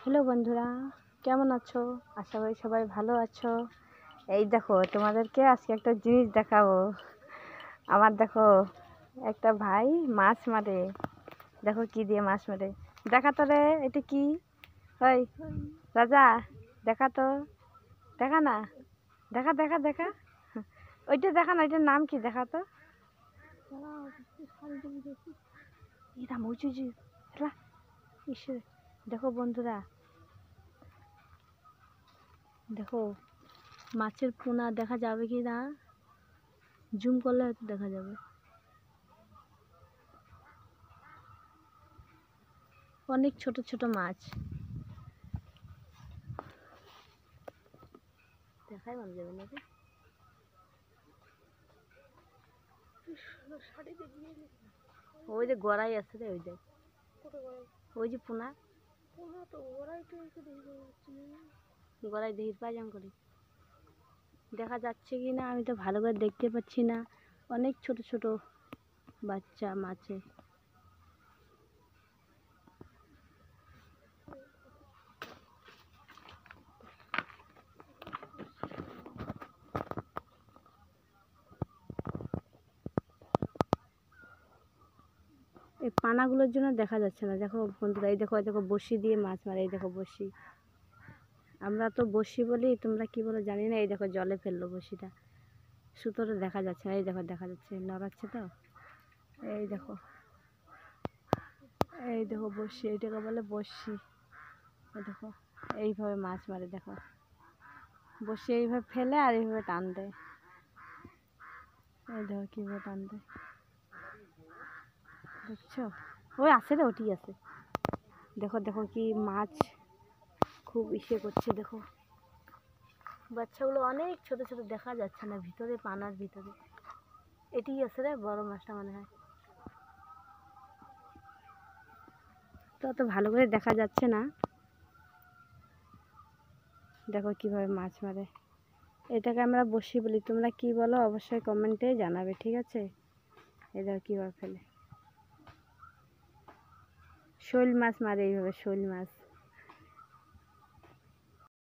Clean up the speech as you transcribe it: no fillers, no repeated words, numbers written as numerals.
Hello বন্ধুরা, কেমন আছো? আশা করি সবাই ভালো আছো। এই দেখো, তোমাদেরকে আজকে একটা জিনিস দেখাবো। আমার দেখো একটা ভাই মাছ মারে। দেখো কি দিয়ে মাছ মারে, দেখা তো রে। এটা কি? ওই রাজা, দেখা তো, দেখা না, দেখা দেখা দেখা। ওইটা দেখা না, ওইটার নাম কি দেখা তো। দেখো বন্ধুরা, দেখো মাছের পোনা দেখা যাবে কি না? জুম করলে হয়তো দেখা যাবে। অনেক ছোট ছোট মাছ দেখাই মনে যাবে না। ওই যে গড়াই আছে রে, ওই দেখ, ওই যে পোনা গড়াই দেখি পাইজাম করে দেখা যাচ্ছে কি না আমি তো ভালো করে দেখতে পাচ্ছি না। অনেক ছোট ছোট বাচ্চা মাছে। এই পানাগুলোর জন্য দেখা যাচ্ছে না। দেখো বন্ধুরা, এই দেখো, দেখো বড়শি দিয়ে মাছ মারে। এই দেখো বড়শি, আমরা তো বড়শি বলি, তোমরা কি বলো জানি না। এই দেখো জলে ফেললো বড়শিটা, সুতোটা দেখা যাচ্ছে না। এই দেখো দেখা যাচ্ছে, নড়াচ্ছে তো। এই দেখো, এই দেখো বড়শি, এইটাকে বলে বড়শি। এই দেখো এইভাবে মাছ মারে। দেখো বড়শি এইভাবে ফেলে আর এইভাবে টান দেয়। এই দেখো কীভাবে টান দেয়, দেখছো? ওই আছে রে, ওটি আছে। দেখো দেখো কি মাছ খুব করছে। দেখো বাচ্চাগুলো অনেক ছোট ছোট, দেখা যাচ্ছে না ভিতরে, পানার ভিতরে। এটি আছে রে বড় মাছটা মনে হয়, তো অত ভালো করে দেখা যাচ্ছে না। দেখো কিভাবে মাছ মারে। এটাকে আমরা বড়শি বলি, তোমরা কি বলো অবশ্যই কমেন্টে জানাবে, ঠিক আছে? এই দেখো কীভাবে ফেলে। শোল মাছ মারে এইভাবে, শোল মাছ।